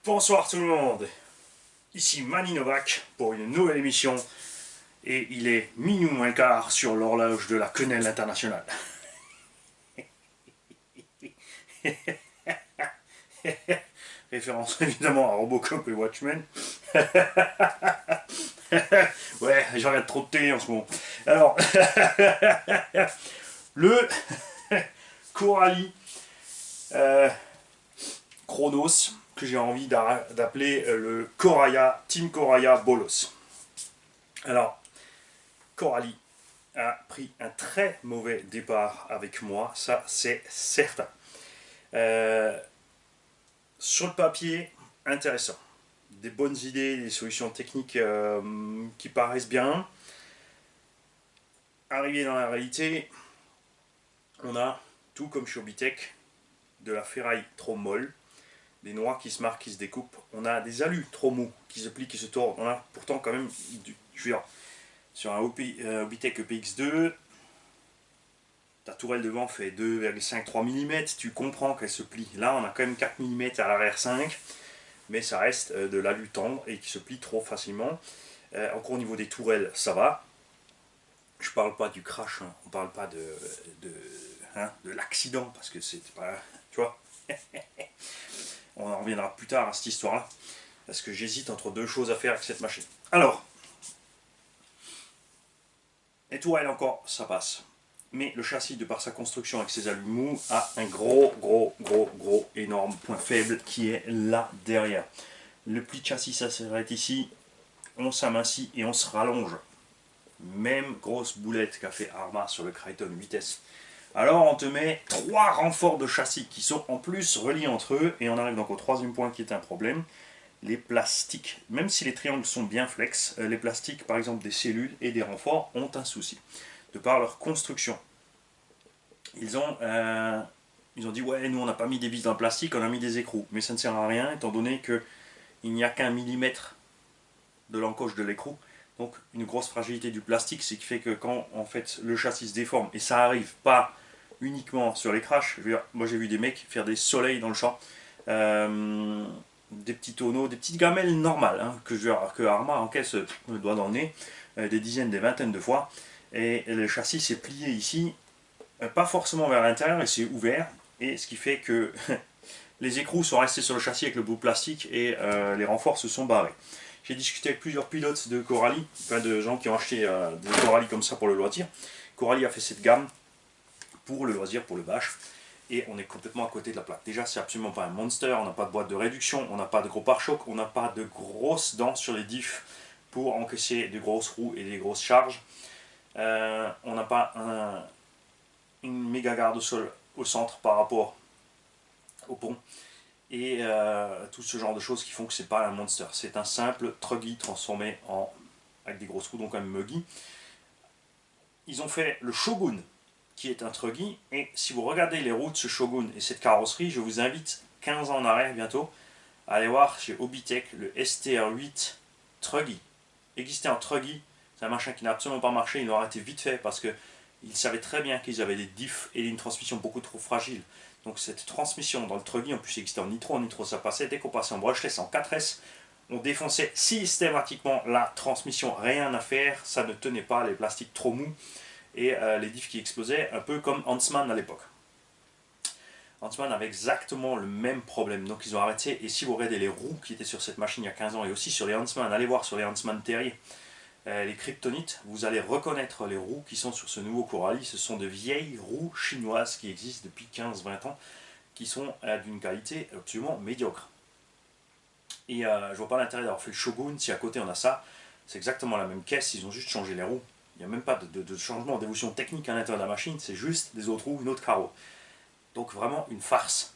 Bonsoir tout le monde, ici Mani Novak pour une nouvelle émission et il est minuit moins quart sur l'horloge de la quenelle internationale. Référence évidemment à Robocop et Watchmen. Ouais, je regarde trop de télé en ce moment. Alors, le Coralie Chronos, que j'ai envie d'appeler le Coraya, Team Coraya Bolos. Alors, Coralie a pris un très mauvais départ avec moi, ça c'est certain. Sur le papier, intéressant. Des bonnes idées, des solutions techniques qui paraissent bien. Arrivé dans la réalité, on a, tout comme chez Obitech, de la ferraille trop molle, des noix qui se marquent, qui se découpent. On a des alus trop mous, qui se plient, qui se tordent. On a pourtant quand même, je veux dire, sur un Obitech EPX2, ta tourelle devant fait 2,5-3 mm, tu comprends qu'elle se plie. Là, on a quand même 4 mm à l'arrière 5, mais ça reste de l'alu tendre et qui se plie trop facilement. Encore au niveau des tourelles, ça va. Je parle pas du crash, hein. On parle pas de l'accident, parce que c'est pas... Tu vois. On en reviendra plus tard à cette histoire-là, parce que j'hésite entre deux choses à faire avec cette machine. Alors, les tourelles encore, ça passe. Mais le châssis, de par sa construction avec ses alus mous, a un gros, énorme point faible qui est là derrière. Le pli de châssis, ça s'arrête ici, on s'amincit et on se rallonge. Même grosse boulette qu'a fait Arma sur le Kryton 8S. Alors on te met 3 renforts de châssis qui sont en plus reliés entre eux, et on arrive donc au troisième point qui est un problème. Les plastiques, même si les triangles sont bien flex, les plastiques, par exemple des cellules et des renforts, ont un souci. De par leur construction. Ils ont dit, ouais, nous on n'a pas mis des vis dans le plastique, on a mis des écrous. Mais ça ne sert à rien, étant donné qu'il n'y a qu'un millimètre de l'encoche de l'écrou. Donc une grosse fragilité du plastique, c'est qui fait que quand en fait le châssis se déforme, et ça arrive pas uniquement sur les crashs, moi j'ai vu des mecs faire des soleils dans le champ, des petits tonneaux, des petites gamelles normales, hein, que Arma encaisse le doigt dans le nez, des dizaines, des vingtaines de fois, et le châssis s'est plié ici, pas forcément vers l'intérieur, il s'est ouvert, et ce qui fait que les écrous sont restés sur le châssis avec le bout plastique, et les renforts se sont barrés. J'ai discuté avec plusieurs pilotes de Coralie, enfin de gens qui ont acheté des Coralie comme ça pour le loisir. Coralie a fait cette gamme pour le loisir, pour le bash, et on est complètement à côté de la plaque. Déjà, c'est absolument pas un monster, on n'a pas de boîte de réduction, on n'a pas de gros pare-chocs, on n'a pas de grosses dents sur les diffs pour encaisser de grosses roues et des grosses charges. On n'a pas une méga garde au sol au centre par rapport au pont. Et tout ce genre de choses qui font que c'est pas un monster. C'est un simple truggy transformé avec des grosses roues, donc un muggy. Ils ont fait le Shogun, qui est un truggy, et si vous regardez les roues de ce Shogun et cette carrosserie, je vous invite 15 ans en arrière bientôt, à aller voir chez Obitech le STR8 Truggy. Existait en truggy, c'est un machin qui n'a absolument pas marché, ils l'ont arrêté vite fait parce que ils savaient très bien qu'ils avaient des diffs et une transmission beaucoup trop fragile. Donc cette transmission dans le truggy, en plus il existait en nitro ça passait, dès qu'on passait en brushless, en 4S, on défonçait systématiquement la transmission, rien à faire, ça ne tenait pas, les plastiques trop mous, et les diffs qui explosaient, un peu comme Huntsman à l'époque. Huntsman avait exactement le même problème, donc ils ont arrêté, et si vous regardez les roues qui étaient sur cette machine il y a 15 ans, et aussi sur les Huntsman, allez voir sur les Huntsman Terrier, les kryptonites, vous allez reconnaître les roues qui sont sur ce nouveau Coralie. Ce sont de vieilles roues chinoises qui existent depuis 15-20 ans, qui sont d'une qualité absolument médiocre. Et je vois pas l'intérêt d'avoir fait le Shogun si à côté on a ça. C'est exactement la même caisse, ils ont juste changé les roues. Il n'y a même pas de changement d'évolution technique à l'intérieur de la machine, c'est juste des autres roues, une autre carreau. Donc vraiment une farce.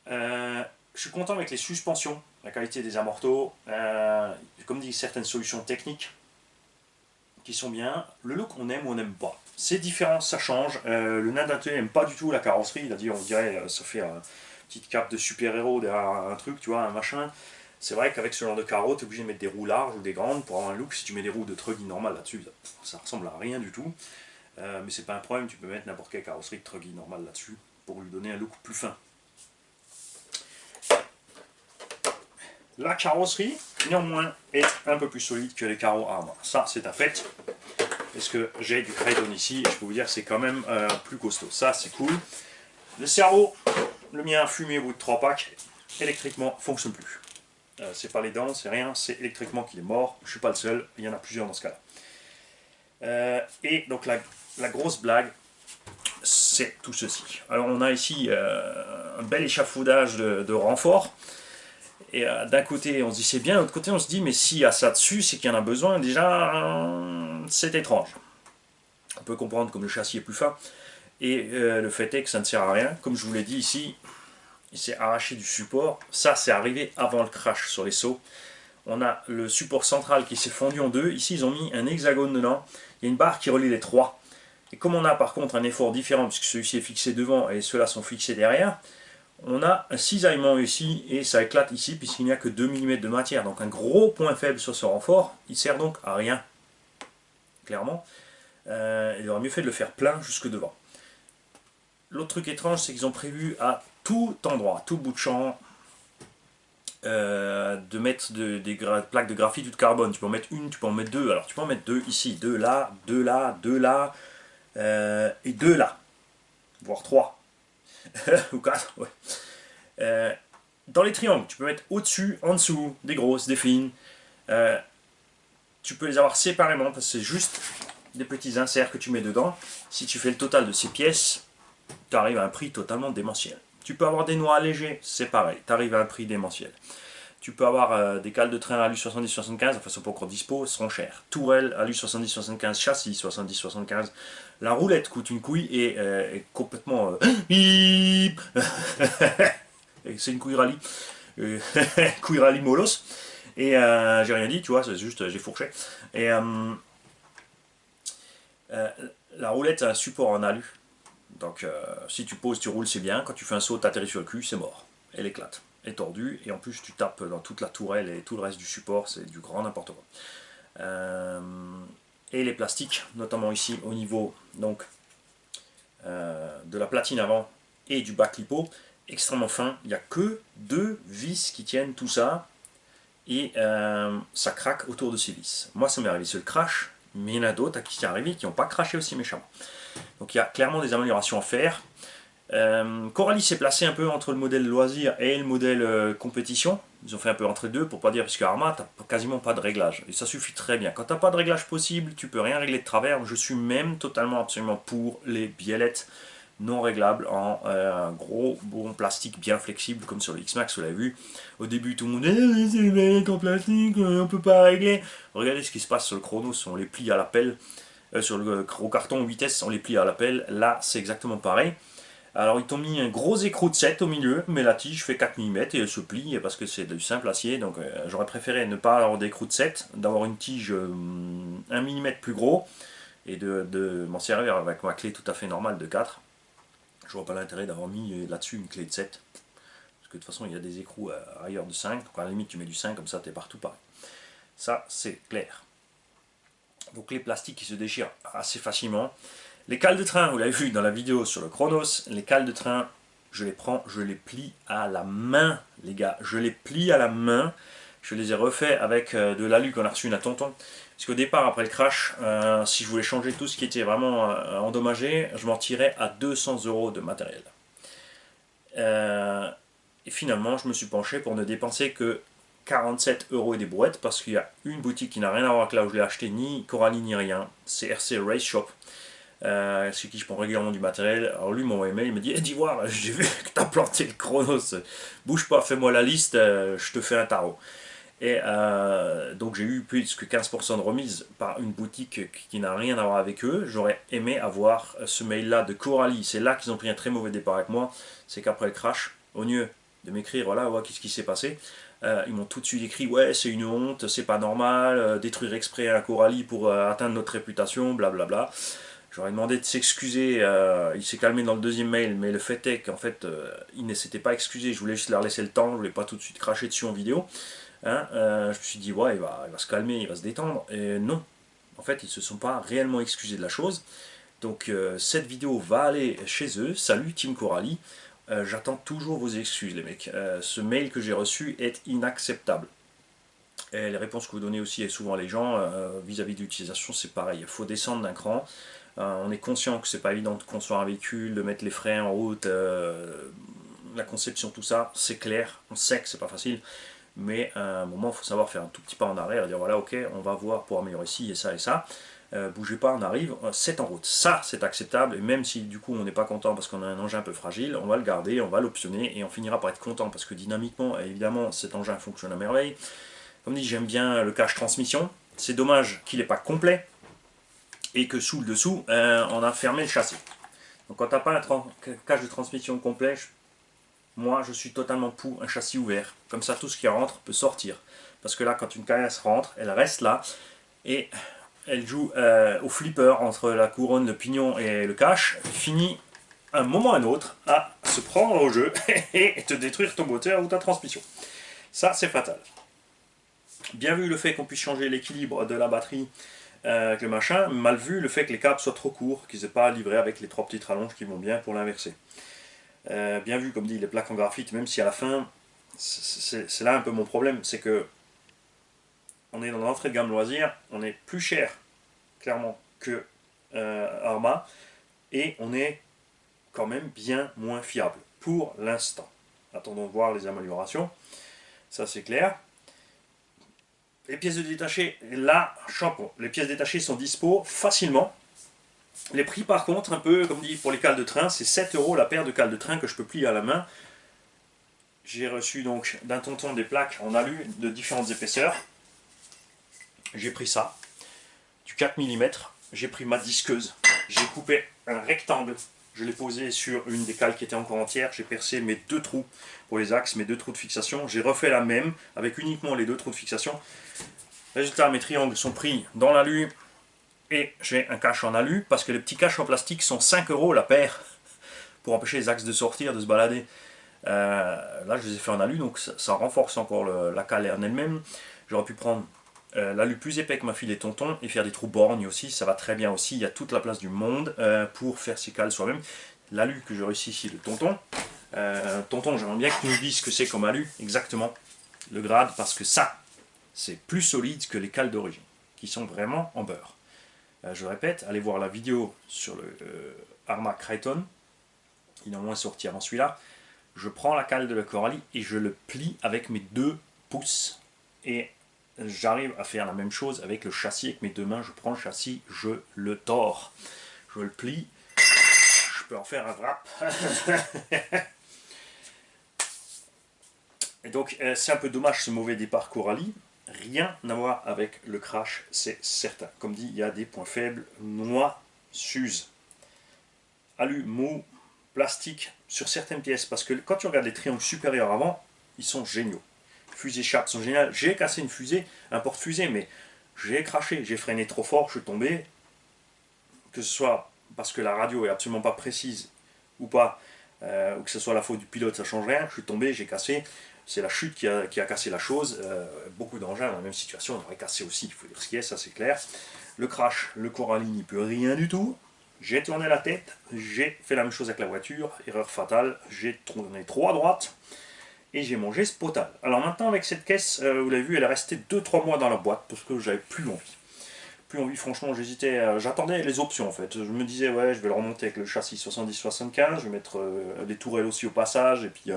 Je suis content avec les suspensions, la qualité des amortos, comme dit certaines solutions techniques qui sont bien. Le look on aime ou on n'aime pas. C'est différent, ça change. Le nain d'atelier n'aime pas du tout la carrosserie, il a dit on dirait ça fait une petite cape de super-héros derrière un truc, tu vois, un machin. C'est vrai qu'avec ce genre de carreau, tu es obligé de mettre des roues larges ou des grandes pour avoir un look. Si tu mets des roues de truggy normales là-dessus, ça ressemble à rien du tout. Mais c'est pas un problème, tu peux mettre n'importe quelle carrosserie de truggy normale là-dessus pour lui donner un look plus fin. La carrosserie, néanmoins, est un peu plus solide que les carreaux Arma. Ça, c'est un fait. Parce que j'ai du Kraydon ici, et je peux vous dire que c'est quand même plus costaud. Ça, c'est cool. Le cerveau, le mien a fumé au bout de 3 packs. Électriquement, fonctionne plus. C'est pas les dents, c'est rien, c'est électriquement qu'il est mort. Je suis pas le seul, il y en a plusieurs dans ce cas-là. Et donc la grosse blague, c'est tout ceci. Alors on a ici un bel échafaudage de renfort. Et d'un côté on se dit c'est bien, de l'autre côté on se dit mais s'il y a ça dessus, c'est qu'il y en a besoin. Déjà, c'est étrange. On peut comprendre comme le châssis est plus fin. Et le fait est que ça ne sert à rien. Comme je vous l'ai dit ici, il s'est arraché du support. Ça, c'est arrivé avant le crash sur les sauts. On a le support central qui s'est fondu en deux. Ici, ils ont mis un hexagone dedans. Il y a une barre qui relie les trois. Et comme on a par contre un effort différent, puisque celui-ci est fixé devant et ceux-là sont fixés derrière, on a un cisaillement ici et ça éclate ici puisqu'il n'y a que 2 mm de matière. Donc un gros point faible sur ce renfort. Il sert donc à rien. Clairement. Il aurait mieux fait de le faire plein jusque devant. L'autre truc étrange, c'est qu'ils ont prévu à tout endroit, tout bout de champ, de mettre des plaques de graphite ou de carbone. Tu peux en mettre une, tu peux en mettre deux. Alors tu peux en mettre deux ici, deux là, deux là, deux là, et deux là, voire trois, ou quatre. Ouais. Dans les triangles, tu peux mettre au-dessus, en dessous, des grosses, des fines. Tu peux les avoir séparément parce que c'est juste des petits inserts que tu mets dedans. Si tu fais le total de ces pièces, tu arrives à un prix totalement démentiel. Tu peux avoir des noix allégées, c'est pareil, tu arrives à un prix démentiel. Tu peux avoir des cales de train alu 70-75, enfin ils sont pas encore dispo, seront chers. Tourelle alu 70-75, châssis 70-75. La roulette coûte une couille et est complètement... c'est une couille rallye. Couille rallye molos. Et j'ai rien dit, tu vois, c'est juste j'ai fourché. Et la roulette, c'est un support en alu. Donc si tu poses, tu roules, c'est bien. Quand tu fais un saut, tu atterris sur le cul, c'est mort. Elle éclate. Elle est tordue. Et en plus, tu tapes dans toute la tourelle et tout le reste du support. C'est du grand n'importe quoi. Et les plastiques, notamment ici au niveau donc, de la platine avant et du bas clipot, extrêmement fin. Il n'y a que 2 vis qui tiennent tout ça. Et ça craque autour de ces vis. Moi, ça m'est arrivé sur le crash. Mais il y en a d'autres à qui c'est arrivé qui n'ont pas craché aussi méchamment. Donc il y a clairement des améliorations à faire. Coralie s'est placé un peu entre le modèle loisir et le modèle compétition. Ils ont fait un peu entre les deux pour pas dire, parce qu'Arma, tu n'as quasiment pas de réglage. Et ça suffit très bien. Quand tu n'as pas de réglage possible, tu peux rien régler de travers. Je suis même totalement, absolument pour les biellettes non réglables en un gros bon plastique bien flexible, comme sur le X-Max, vous l'avez vu. Au début, tout le monde dit c'est des biellettes en plastique, on peut pas régler. Regardez ce qui se passe sur le Chronos, on les plie à la pelle. Sur le gros carton vitesse, on les plie à la pelle. Là, c'est exactement pareil. Alors, ils t'ont mis un gros écrou de 7 au milieu, mais la tige fait 4 mm et elle se plie parce que c'est du simple acier. Donc, j'aurais préféré ne pas avoir d'écrou de 7, d'avoir une tige 1 mm plus gros et de m'en servir avec ma clé tout à fait normale de 4. Je vois pas l'intérêt d'avoir mis là-dessus une clé de 7. Parce que de toute façon, il y a des écrous ailleurs de 5. Donc, à la limite, tu mets du 5, comme ça, t'es partout pareil. Ça, c'est clair. Donc les plastiques qui se déchirent assez facilement. Les cales de train, vous l'avez vu dans la vidéo sur le Chronos, les cales de train, je les prends, je les plie à la main, les gars. Je les plie à la main. Je les ai refaits avec de l'alu qu'on a reçu d'un tonton. Parce qu'au départ, après le crash, si je voulais changer tout ce qui était vraiment endommagé, je m'en tirais à 200 € de matériel. Et finalement, je me suis penché pour ne dépenser que 47 € et des brouettes parce qu'il y a une boutique qui n'a rien à voir avec là où je l'ai acheté, ni Coralie ni rien, c'est RC Race Shop, c'est qui je prends régulièrement du matériel. Alors lui m'envoie un mail, il me dit dis voir, j'ai vu que t'as planté le Chronos, bouge pas, fais-moi la liste, je te fais un tarot. Et donc j'ai eu plus que 15% de remise par une boutique qui n'a rien à voir avec eux. J'aurais aimé avoir ce mail là de Coralie, c'est là qu'ils ont pris un très mauvais départ avec moi, c'est qu'après le crash, au lieu de m'écrire voilà, ouais, qu'est-ce qui s'est passé, ils m'ont tout de suite écrit ouais c'est une honte, c'est pas normal, détruire exprès un Coralie pour atteindre notre réputation, blablabla. J'aurais demandé de s'excuser, il s'est calmé dans le deuxième mail, mais le fait est qu'en fait il ne s'était pas excusé, je voulais juste leur laisser le temps, je voulais pas tout de suite cracher dessus en vidéo. Hein, je me suis dit ouais il va se calmer, il va se détendre, et non, en fait ils se sont pas réellement excusés de la chose. Donc cette vidéo va aller chez eux, salut Team Coralie. J'attends toujours vos excuses les mecs. Ce mail que j'ai reçu est inacceptable. Et les réponses que vous donnez aussi et souvent les gens vis-à-vis de l'utilisation, c'est pareil. Il faut descendre d'un cran. On est conscient que c'est pas évident de construire un véhicule, de mettre les freins en route, la conception, tout ça, c'est clair. On sait que c'est pas facile. Mais à un moment, il faut savoir faire un tout petit pas en arrière et dire voilà, ok, on va voir pour améliorer ci et ça et ça. Bougez pas, on arrive, c'est en route. Ça, c'est acceptable, et même si du coup on n'est pas content parce qu'on a un engin un peu fragile, on va le garder, on va l'optionner, et on finira par être content parce que dynamiquement, évidemment, cet engin fonctionne à merveille. Comme dit, j'aime bien le cache transmission. C'est dommage qu'il n'est pas complet, et que sous le dessous, on a fermé le châssis. Donc quand tu n'as pas un cache de transmission complet, moi je suis totalement pour un châssis ouvert. Comme ça, tout ce qui rentre peut sortir. Parce que là, quand une carcasse rentre, elle reste là, et elle joue au flipper entre la couronne, le pignon et le cache, finit un moment ou un autre à se prendre au jeu et te détruire ton moteur ou ta transmission. Ça, c'est fatal. Bien vu le fait qu'on puisse changer l'équilibre de la batterie avec le machin, mal vu le fait que les câbles soient trop courts, qu'ils n'aient pas à livrer avec les 3 petites rallonges qui vont bien pour l'inverser. Bien vu, comme dit, les plaques en graphite, même si à la fin, c'est là un peu mon problème, c'est que on est dans l'entrée de gamme loisir, on est plus cher, clairement, que Arma, et on est quand même bien moins fiable, pour l'instant. Attendons de voir les améliorations, ça c'est clair. Les pièces détachées, là, chapeau, les pièces détachées sont dispo facilement. Les prix par contre, un peu comme dit pour les cales de train, c'est 7 € la paire de cales de train que je peux plier à la main. J'ai reçu donc d'un tonton des plaques en alu de différentes épaisseurs. J'ai pris ça, du 4 mm, j'ai pris ma disqueuse, j'ai coupé un rectangle, je l'ai posé sur une des cales qui était encore entière, j'ai percé mes 2 trous pour les axes, mes 2 trous de fixation, j'ai refait la même avec uniquement les 2 trous de fixation. Résultat, mes triangles sont pris dans l'alu et j'ai un cache en alu parce que les petits caches en plastique sont 5 € la paire pour empêcher les axes de sortir, de se balader. Là, je les ai fait en alu, donc ça renforce encore la cale en elle-même. J'aurais pu prendre l'alu plus épais que m'a filé tonton et faire des trous borgnes aussi, ça va très bien aussi. Il y a toute la place du monde pour faire ces cales soi-même. L'alu que j'ai réussi ici de tonton, tonton, j'aimerais bien que tu nous dises ce que c'est comme alu exactement, le grade, parce que ça, c'est plus solide que les cales d'origine, qui sont vraiment en beurre. Je répète, allez voir la vidéo sur le Arma Creighton, il est au moins sorti avant celui-là. Je prends la cale de la Coralie et je le plie avec mes 2 pouces. Et j'arrive à faire la même chose avec le châssis, avec mes 2 mains. Je prends le châssis, je le tords. Je le plie. Je peux en faire un wrap. Et donc, c'est un peu dommage ce mauvais départ Coralie. Rien à voir avec le crash, c'est certain. Comme dit, il y a des points faibles. Noix, s'use. Alu, mou, plastique sur certaines pièces. Parce que quand tu regardes les triangles supérieurs avant, ils sont géniaux. Fusées Sharp sont géniales. J'ai cassé une fusée, un porte-fusée, mais j'ai craché. J'ai freiné trop fort, je suis tombé. Que ce soit parce que la radio est absolument pas précise ou pas, ou que ce soit la faute du pilote, ça change rien. Je suis tombé, j'ai cassé. C'est la chute qui a cassé la chose. Beaucoup d'engins dans la même situation, on aurait cassé aussi, il faut dire ce qui est, ça c'est clair. Le crash, le Coralie n'y peut rien du tout. J'ai tourné la tête, j'ai fait la même chose avec la voiture, erreur fatale, j'ai tourné trop à droite et j'ai mangé ce potal. Alors maintenant avec cette caisse, vous l'avez vu, elle est restée 2-3 mois dans la boîte parce que j'avais plus envie. Plus envie, franchement, j'hésitais, j'attendais les options en fait. Je me disais, ouais, je vais le remonter avec le châssis 70-75, je vais mettre les tourelles aussi au passage, et puis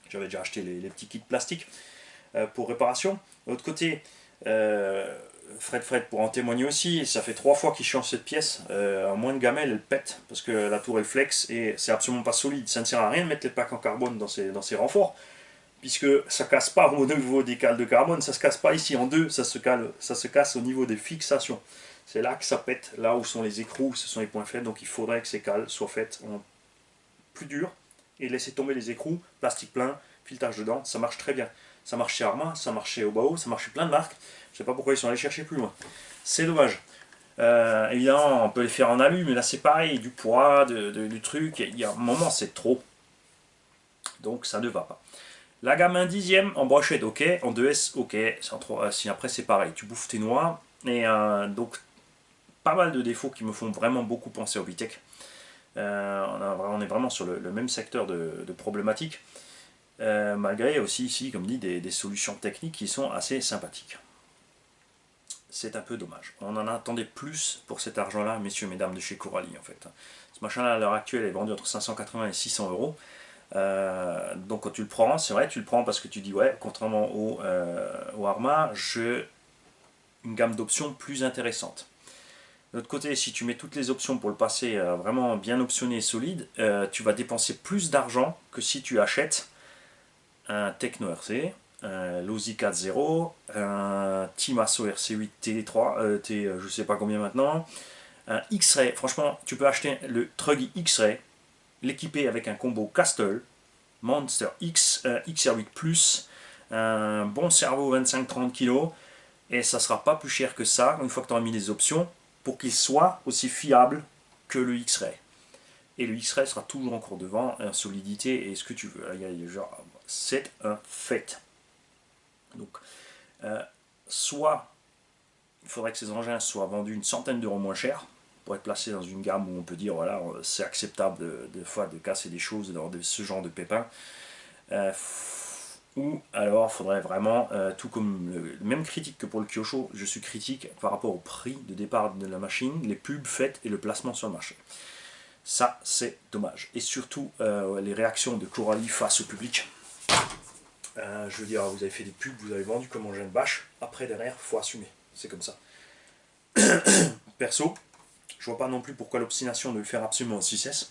j'avais déjà acheté les petits kits plastiques pour réparation. De l'autre côté, Fred pour en témoigner aussi, ça fait 3 fois qu'il change cette pièce, en moins de gamelle elle pète, parce que la tour elle flex et c'est absolument pas solide. Ça ne sert à rien de mettre les plaques en carbone dans ces renforts, puisque ça casse pas au niveau des cales de carbone, ça se casse pas ici en deux, ça se casse au niveau des fixations. C'est là que ça pète, là où sont les écrous, ce sont les points faibles, donc il faudrait que ces cales soient faites en plus dur et laisser tomber les écrous, plastique plein, filetage dedans, ça marche très bien. Ça marche chez Arma, ça marche chez Obao, ça marche chez plein de marques. Je sais pas pourquoi ils sont allés chercher plus loin. C'est dommage. Évidemment, on peut les faire en alu, mais là c'est pareil, du poids, du truc, il y a un moment c'est trop. Donc ça ne va pas. La gamme 1 dixième en brochette, ok, en 2S, ok, si après c'est pareil, tu bouffes tes noix, et donc pas mal de défauts qui me font vraiment beaucoup penser au Vitek. On est vraiment sur le même secteur de problématique, malgré aussi ici, comme dit, des solutions techniques qui sont assez sympathiques. C'est un peu dommage. On en attendait plus pour cet argent-là, messieurs, mesdames, de chez Coralie, en fait. Ce machin-là, à l'heure actuelle, est vendu entre 580 et 600 euros. Donc quand tu le prends, c'est vrai, tu le prends parce que tu dis, ouais, contrairement au Arma, j'ai une gamme d'options plus intéressante. De l'autre côté, si tu mets toutes les options pour le passer vraiment bien optionné et solide, tu vas dépenser plus d'argent que si tu achètes un Techno RC, un Lozi 4.0, un Timasso RC8 T3, je sais pas combien maintenant, un X-Ray. Franchement, tu peux acheter le Truggy X-Ray, l'équiper avec un combo Castle, Monster X, XR8 Plus, un bon cerveau 25-30 kg, et ça sera pas plus cher que ça une fois que tu auras mis les options pour qu'il soit aussi fiable que le X-Ray. Et le X-Ray sera toujours encore devant, en solidité et ce que tu veux. C'est un fait. Donc, soit il faudrait que ces engins soient vendus une centaine d'euros moins cher pour être placés dans une gamme où on peut dire voilà, c'est acceptable de fois de casser des choses dans ce genre de pépins. Ou alors il faudrait vraiment, tout comme le même critique que pour le Kyosho, je suis critique par rapport au prix de départ de la machine, les pubs faites et le placement sur le marché. Ça, c'est dommage. Et surtout, les réactions de Coralie face au public. Je veux dire, vous avez fait des pubs, vous avez vendu comme engin de bâche. Après, derrière, il faut assumer. C'est comme ça. Perso, je vois pas non plus pourquoi l'obstination de le faire absolument en 6S.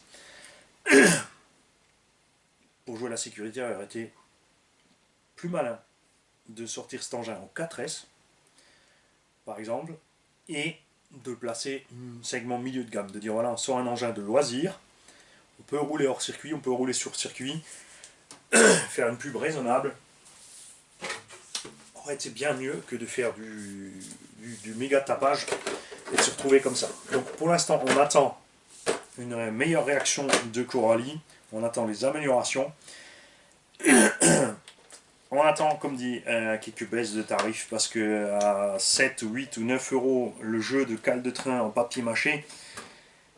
Pour jouer la sécurité, il aurait été plus malin de sortir cet engin en 4S, par exemple, et de placer un segment milieu de gamme. De dire, voilà, on sort un engin de loisir, on peut rouler hors circuit, on peut rouler sur circuit, faire une pub raisonnable, aurait été bien mieux que de faire du méga tapage et de se retrouver comme ça. Donc pour l'instant, on attend une meilleure réaction de Coralie, on attend les améliorations, on attend, comme dit, quelques baisses de tarifs parce que à 7, 8 ou 9 euros le jeu de cale de train en papier mâché,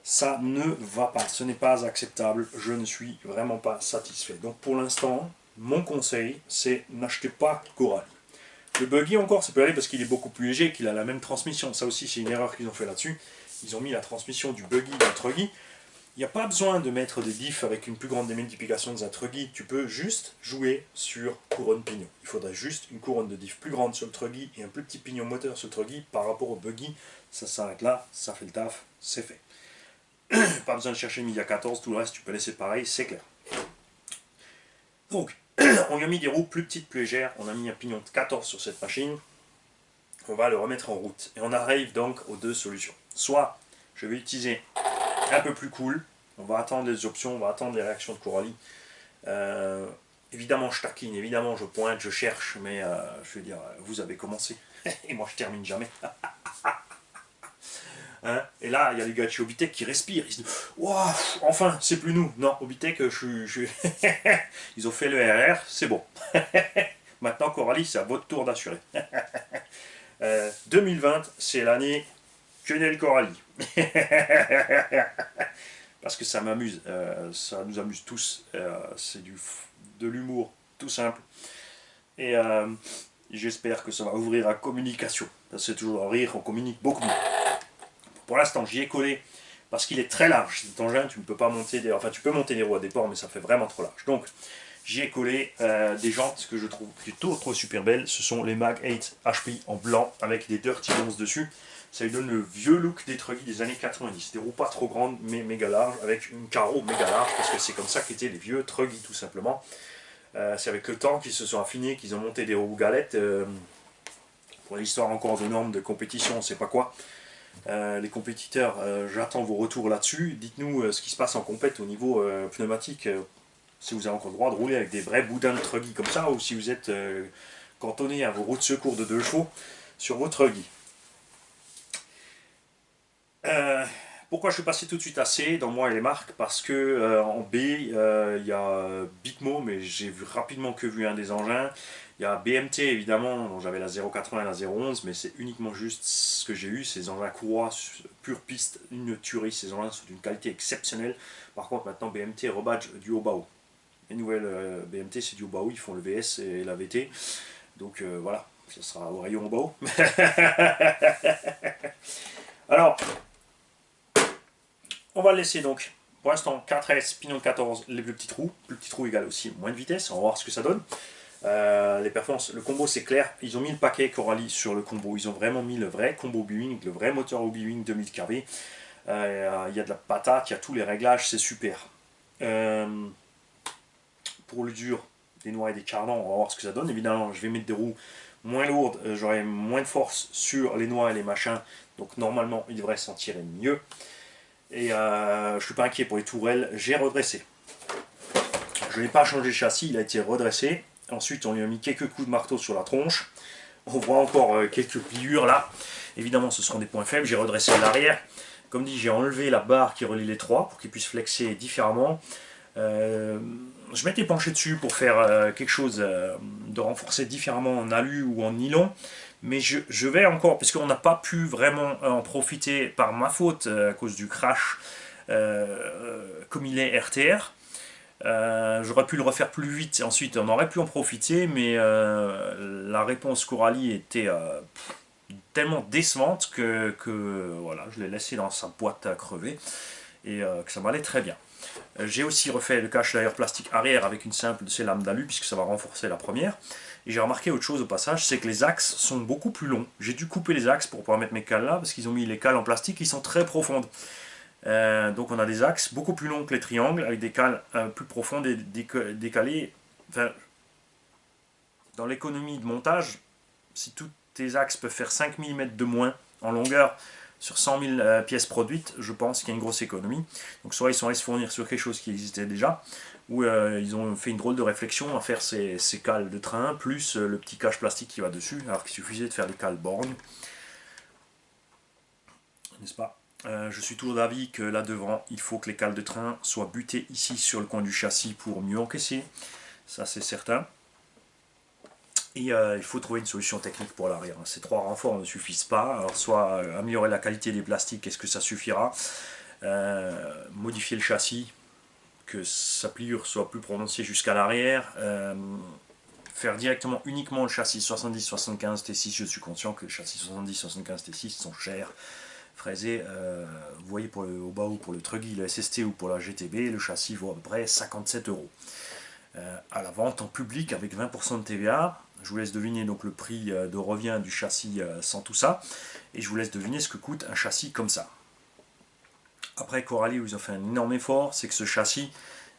ça ne va pas, ce n'est pas acceptable, je ne suis vraiment pas satisfait. Donc pour l'instant, mon conseil, c'est n'achetez pas Coralie. Le buggy encore, ça peut aller parce qu'il est beaucoup plus léger, qu'il a la même transmission. Ça aussi, c'est une erreur qu'ils ont fait là-dessus. Ils ont mis la transmission du buggy dans le Truggy. Il n'y a pas besoin de mettre des diffs avec une plus grande démultiplication de un Truggy. Tu peux juste jouer sur couronne pignon. Il faudrait juste une couronne de diff plus grande sur le Truggy et un plus petit pignon moteur sur le Truggy par rapport au buggy. Ça s'arrête là, ça fait le taf, c'est fait. Pas besoin de chercher Media 14, tout le reste tu peux laisser pareil, c'est clair. Donc, on lui a mis des roues plus petites, plus légères, on a mis un pignon de 14 sur cette machine, on va le remettre en route. Et on arrive donc aux deux solutions. Soit je vais utiliser un peu plus cool, on va attendre les options, on va attendre les réactions de Coralie. Évidemment je taquine, évidemment je pointe, je cherche, mais je veux dire, vous avez commencé, et moi je termine jamais. Hein, et là, il y a les gars de chez Obitech qui respirent. Ils se disent waouh, enfin, c'est plus nous. Non, Obitech, ils ont fait le RR, c'est bon. Maintenant, Coralie, c'est à votre tour d'assurer. 2020, c'est l'année que naît le Coralie. Parce que ça m'amuse, ça nous amuse tous. C'est de l'humour tout simple. Et j'espère que ça va ouvrir la communication. C'est toujours un rire, on communique beaucoup mieux. Pour l'instant, j'y ai collé parce qu'il est très large. Cet engin, tu ne peux pas monter enfin, tu peux monter les roues à déport, mais ça fait vraiment trop large. Donc, j'y ai collé des jantes que je trouve plutôt trop super belles. Ce sont les Mag 8 HP en blanc avec des Dirty Bones dessus. Ça lui donne le vieux look des Truggy des années 90. Des roues pas trop grandes, mais méga larges, avec une carreau méga large, parce que c'est comme ça qu'étaient les vieux Truggy, tout simplement. C'est avec le temps qu'ils se sont affinés, qu'ils ont monté des roues galettes. Pour l'histoire encore de normes de compétition, on ne sait pas quoi. Les compétiteurs, j'attends vos retours là-dessus. Dites-nous ce qui se passe en compète au niveau pneumatique. Si vous avez encore le droit de rouler avec des vrais boudins de Truggy comme ça, ou si vous êtes cantonné à vos roues de secours de 2 chevaux sur vos Truggy. Pourquoi je suis passé tout de suite à C dans moi et les marques? Parce que en B, il y a Bitmo, mais j'ai vu rapidement que vu un des engins. Il y a BMT évidemment, dont j'avais la 080 et la 011, mais c'est uniquement juste ce que j'ai eu. Ces engins courroie, pure piste, une tuerie. Ces engins sont d'une qualité exceptionnelle. Par contre, maintenant BMT rebadge du haut bas haut. Les nouvelles BMT, c'est du haut bas haut, ils font le VS et la VT. Donc voilà, ça sera au rayon au bas haut. Alors, on va le laisser donc. Pour l'instant, 4S, pignon de 14, les plus petits trous. Plus petits trous égale aussi moins de vitesse. On va voir ce que ça donne. Les performances, le combo c'est clair. Ils ont mis le paquet Coralie sur le combo. Ils ont vraiment mis le vrai combo B-Wing, le vrai moteur au B-Wing 2000 kV. Il y a de la patate, il y a tous les réglages, c'est super. Pour le dur, des noix et des cardans, on va voir ce que ça donne. Évidemment, je vais mettre des roues moins lourdes, j'aurai moins de force sur les noix et les machins. Donc normalement, il devrait s'en tirer mieux. Et je ne suis pas inquiet pour les tourelles, j'ai redressé. Je n'ai pas changé le châssis, il a été redressé. Ensuite, on lui a mis quelques coups de marteau sur la tronche. On voit encore quelques pliures là. Évidemment, ce seront des points faibles. J'ai redressé l'arrière. Comme dit, j'ai enlevé la barre qui relie les trois pour qu'ils puissent flexer différemment. Je m'étais penché dessus pour faire quelque chose de renforcer différemment en alu ou en nylon. Mais je vais encore, parce qu'on n'a pas pu vraiment en profiter par ma faute à cause du crash comme il est RTR. J'aurais pu le refaire plus vite, ensuite on aurait pu en profiter, mais la réponse Coralie était tellement décevante que voilà, je l'ai laissé dans sa boîte à crever et que ça m'allait très bien. J'ai aussi refait le cache d'ailleurs plastique arrière avec une simple de ces lames d'alu puisque ça va renforcer la première. Et j'ai remarqué autre chose au passage, c'est que les axes sont beaucoup plus longs. J'ai dû couper les axes pour pouvoir mettre mes cales là parce qu'ils ont mis les cales en plastique qui sont très profondes. Donc on a des axes beaucoup plus longs que les triangles avec des cales plus profondes et décalées. Enfin, dans l'économie de montage, si tous tes axes peuvent faire 5 mm de moins en longueur sur 100 000 pièces produites, je pense qu'il y a une grosse économie. Donc soit ils sont allés se fournir sur quelque chose qui existait déjà, ou ils ont fait une drôle de réflexion à faire ces cales de train, plus le petit cache plastique qui va dessus, alors qu'il suffisait de faire des cales borgne. N'est-ce pas? Je suis toujours d'avis que là devant, il faut que les cales de train soient butées ici sur le coin du châssis pour mieux encaisser. Ça c'est certain. Et il faut trouver une solution technique pour l'arrière. Ces trois renforts ne suffisent pas. Alors soit améliorer la qualité des plastiques, est-ce que ça suffira? Modifier le châssis, que sa pliure soit plus prononcée jusqu'à l'arrière. Faire directement uniquement le châssis 70-75 T6. Je suis conscient que les châssis 70-75 T6 sont chers. Fraisé, vous voyez au bas ou pour le Truggy, le SST ou pour la GTB, le châssis vaut à peu près 57 €. À la vente en public avec 20% de TVA, je vous laisse deviner donc le prix de revient du châssis sans tout ça, et je vous laisse deviner ce que coûte un châssis comme ça. Après Coralie, ils ont fait un énorme effort, c'est que ce châssis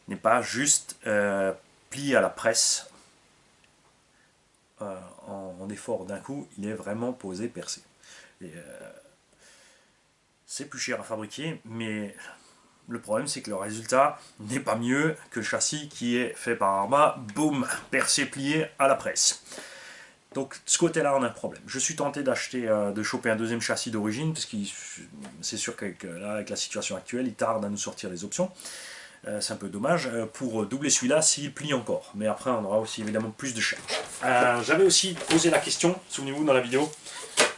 n'est pas juste plié à la presse en effort d'un coup, il est vraiment posé, percé. C'est plus cher à fabriquer, mais le problème c'est que le résultat n'est pas mieux que le châssis qui est fait par Arma, boum, percé, plié à la presse. Donc de ce côté là on a un problème. Je suis tenté d'acheter, de choper un deuxième châssis d'origine, parce que c'est sûr qu'avec la situation actuelle, il tarde à nous sortir les options. C'est un peu dommage, pour doubler celui-là s'il plie encore. Mais après on aura aussi évidemment plus de charge. J'avais aussi posé la question, souvenez-vous dans la vidéo,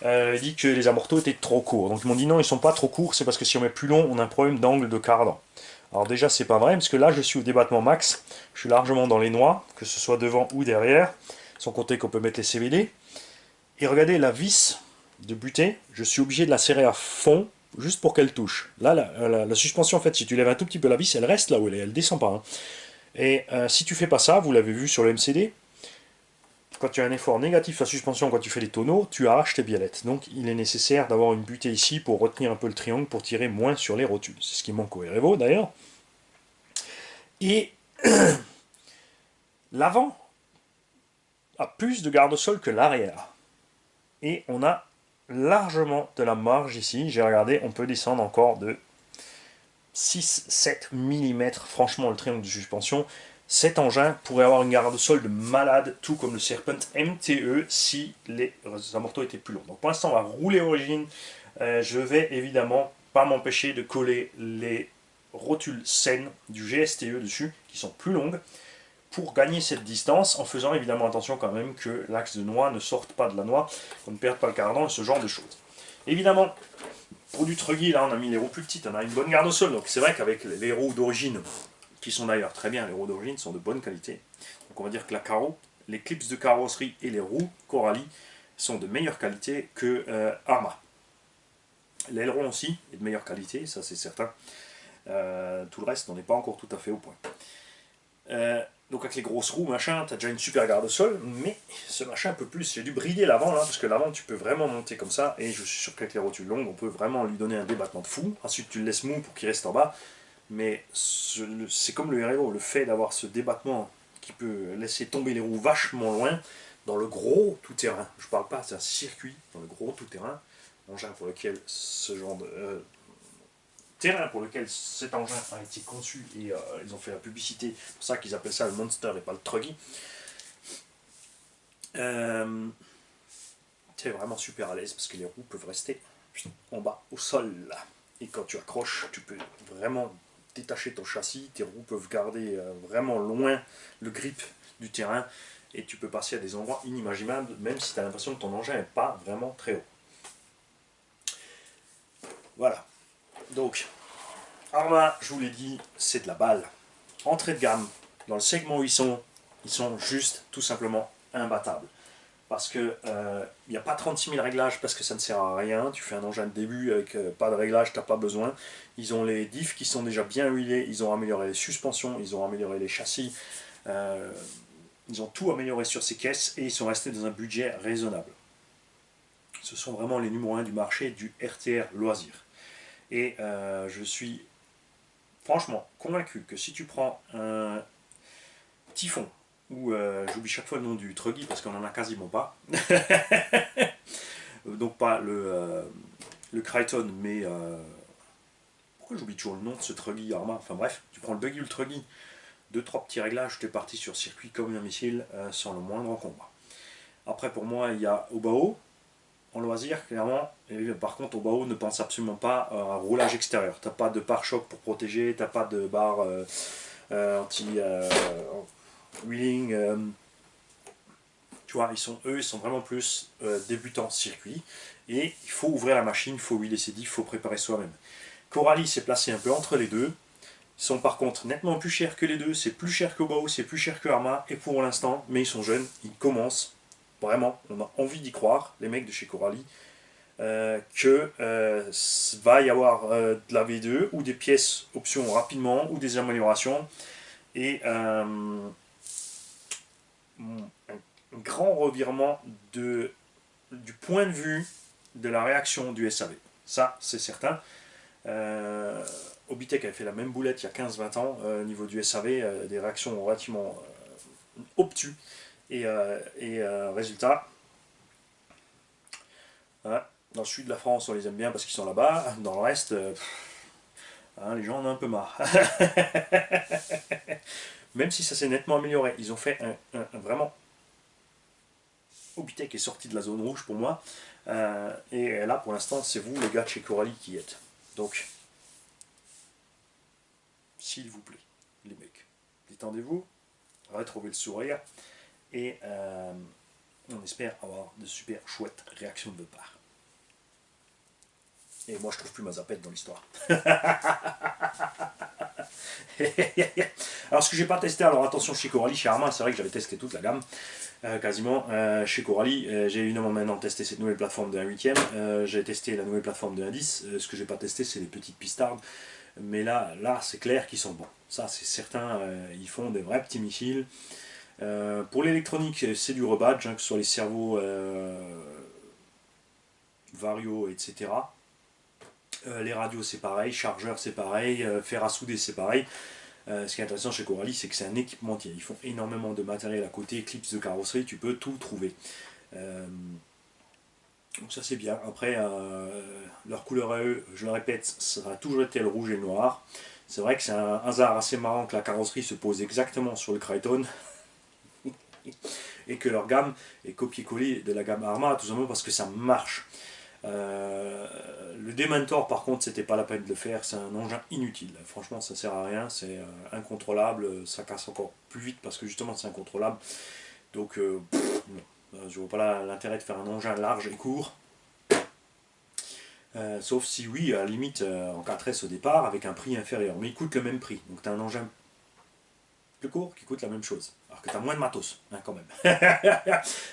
il dit que les amortos étaient trop courts. Donc ils m'ont dit non, ils sont pas trop courts, c'est parce que si on met plus long, on a un problème d'angle de cardan. Alors déjà c'est pas vrai, parce que là je suis au débattement max, je suis largement dans les noix, que ce soit devant ou derrière, sans compter qu'on peut mettre les CVD. Et regardez la vis de butée, je suis obligé de la serrer à fond, juste pour qu'elle touche. Là la suspension en fait, si tu lèves un tout petit peu la vis, elle reste là où elle est, elle descend pas. Hein. Et si tu fais pas ça, vous l'avez vu sur le MCD, quand tu as un effort négatif à suspension, quand tu fais les tonneaux, tu arraches tes biellettes. Donc il est nécessaire d'avoir une butée ici pour retenir un peu le triangle, pour tirer moins sur les rotules. C'est ce qui manque au Erevo d'ailleurs. Et l'avant a plus de garde-sol que l'arrière. Et on a largement de la marge ici. J'ai regardé, on peut descendre encore de 6-7 mm. Franchement, le triangle de suspension, cet engin pourrait avoir une garde-sol de malade, tout comme le Serpent MTE si les amortos étaient plus longs. Donc pour l'instant, on va rouler origine. Je vais évidemment pas m'empêcher de coller les rotules saines du GSTE dessus, qui sont plus longues, pour gagner cette distance, en faisant évidemment attention quand même que l'axe de noix ne sorte pas de la noix, qu'on ne perde pas le cardan et ce genre de choses. Évidemment, pour du truggy, là on a mis les roues plus petites, on a une bonne garde au sol, donc c'est vrai qu'avec les roues d'origine, qui sont d'ailleurs très bien, les roues d'origine sont de bonne qualité, donc on va dire que la carreau, les clips de carrosserie et les roues Coralie sont de meilleure qualité que Arma. L'aileron aussi est de meilleure qualité, ça c'est certain. Tout le reste, on n'est pas encore tout à fait au point. Donc avec les grosses roues, machin, t'as déjà une super garde au sol, mais ce machin un peu plus, j'ai dû brider l'avant là, parce que l'avant tu peux vraiment monter comme ça, et je suis sûr qu'avec les rotules longues, on peut vraiment lui donner un débattement de fou. Ensuite tu le laisses mou pour qu'il reste en bas, mais c'est comme le REO, le fait d'avoir ce débattement qui peut laisser tomber les roues vachement loin, dans le gros tout-terrain, je parle pas, c'est un circuit, dans le gros tout-terrain, engin pour lequel ce genre de... terrain pour lequel cet engin a été conçu et ils ont fait la publicité, c'est pour ça qu'ils appellent ça le Monster et pas le Truggy. Tu es vraiment super à l'aise parce que les roues peuvent rester en bas au sol. Et quand tu accroches, tu peux vraiment détacher ton châssis, tes roues peuvent garder vraiment loin le grip du terrain et tu peux passer à des endroits inimaginables même si tu as l'impression que ton engin n'est pas vraiment très haut. Voilà. Donc, Arma, je vous l'ai dit, c'est de la balle. Entrée de gamme, dans le segment où ils sont juste tout simplement imbattables. Parce que il n'y a pas 36 000 réglages parce que ça ne sert à rien. Tu fais un engin de début avec pas de réglage, tu n'as pas besoin. Ils ont les diffs qui sont déjà bien huilés, ils ont amélioré les suspensions, ils ont amélioré les châssis. Ils ont tout amélioré sur ces caisses et ils sont restés dans un budget raisonnable. Ce sont vraiment les numéros 1 du marché du RTR loisir. Et je suis franchement convaincu que si tu prends un Typhon, ou j'oublie chaque fois le nom du Truggy parce qu'on en a quasiment pas, donc pas le Crichton, mais pourquoi j'oublie toujours le nom de ce Truggy Arma, enfin bref, tu prends le Buggy ou le Truggy, 2-3 petits réglages, tu es parti sur circuit comme un missile sans le moindre encombre. Après pour moi il y a Obao, en loisir, clairement. Et par contre, au Obao ne pense absolument pas à roulage extérieur. T'as pas de pare-choc pour protéger, t'as pas de barre anti-wheeling. Tu vois, eux, ils sont vraiment plus débutants circuit. Et il faut ouvrir la machine, il faut huiler ses diffs, il faut préparer soi-même. Coralie s'est placé un peu entre les deux. Ils sont par contre nettement plus chers que les deux. C'est plus cher que Obao, c'est plus cher que Arma. Et pour l'instant, mais ils sont jeunes, ils commencent. Vraiment, on a envie d'y croire, les mecs de chez Coralie, que va y avoir de la V2 ou des pièces options rapidement ou des améliorations et un grand revirement du point de vue de la réaction du SAV. Ça, c'est certain. Obitech avait fait la même boulette il y a 15-20 ans au niveau du SAV, des réactions relativement obtus. Et résultat, hein, dans le sud de la France, on les aime bien parce qu'ils sont là-bas. Dans le reste, hein, les gens en ont un peu marre. Même si ça s'est nettement amélioré, ils ont fait vraiment... Obitech est sorti de la zone rouge pour moi. Et là, pour l'instant, c'est vous, les gars de chez Coralie, qui êtes. Donc, s'il vous plaît, les mecs, détendez-vous, retrouvez le sourire. Et on espère avoir de super chouettes réactions de votre part. Et moi je trouve plus ma zapette dans l'histoire. Alors ce que j'ai pas testé, alors attention chez Coralie, chez Arma, c'est vrai que j'avais testé toute la gamme, quasiment. Chez Coralie, j'ai évidemment maintenant testé cette nouvelle plateforme de 1/8. J'ai testé la nouvelle plateforme de 1/10. Ce que j'ai pas testé, c'est les petites pistardes. Mais là c'est clair qu'ils sont bons. Ça c'est certain, ils font des vrais petits missiles. Pour l'électronique, c'est du rebadge, hein, que ce soit les cerveaux Vario, etc. Les radios c'est pareil, chargeurs c'est pareil, fer à souder c'est pareil. Ce qui est intéressant chez Coralie, c'est que c'est un équipementier. Ils font énormément de matériel à côté, clips de carrosserie, tu peux tout trouver. Donc ça c'est bien. Après, leur couleur à eux, je le répète, ça a toujours été le rouge et le noir. C'est vrai que c'est un hasard assez marrant que la carrosserie se pose exactement sur le Crichton. Et que leur gamme est copié-collé de la gamme Arma, tout simplement parce que ça marche. Le Dementor, par contre, c'était pas la peine de le faire, c'est un engin inutile. Franchement, ça sert à rien, c'est incontrôlable, ça casse encore plus vite parce que justement c'est incontrôlable. Donc, non. Je vois pas l'intérêt de faire un engin large et court. Sauf si oui, à la limite, en 4S au départ, avec un prix inférieur. Mais il coûte le même prix. Donc tu as un engin plus court qui coûte la même chose. Alors que tu as moins de matos, hein, quand même.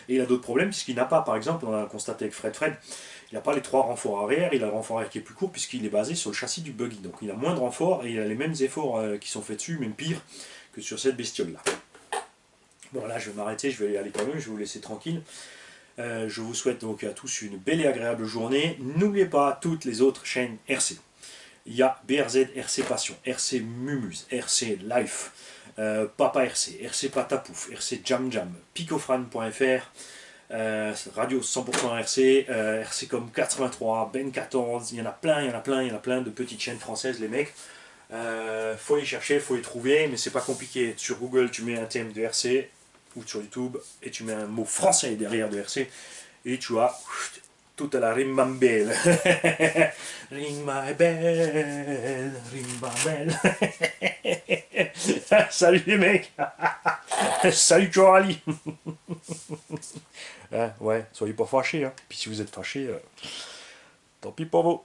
Et il a d'autres problèmes, puisqu'il n'a pas, par exemple, on a constaté avec Fred, il n'a pas les 3 renforts arrière, il a le renfort arrière qui est plus court, puisqu'il est basé sur le châssis du buggy. Donc il a moins de renforts et il a les mêmes efforts qui sont faits dessus, même pire que sur cette bestiole-là. Bon, là, je vais m'arrêter, je vais y aller quand même, je vais vous laisser tranquille. Je vous souhaite donc à tous une belle et agréable journée. N'oubliez pas toutes les autres chaînes RC. Il y a BRZ RC Passion, RC Mumuse, RC Life, Papa RC, RC Patapouf, RC Jam Jam, picofran.fr, Radio 100% RC, RCcom 83, Ben 14, il y en a plein, il y en a plein, il y en a plein de petites chaînes françaises, les mecs. Faut les chercher, faut les trouver, mais c'est pas compliqué. Sur Google, tu mets un thème de RC, ou sur YouTube, et tu mets un mot français derrière de RC, et tu as toute la rimbambelle. Ring my bell, ring my bell. Salut les mecs. Salut Coralie. Ouais, soyez pas fâchés. Hein. Puis si vous êtes fâchés, tant pis pour vous.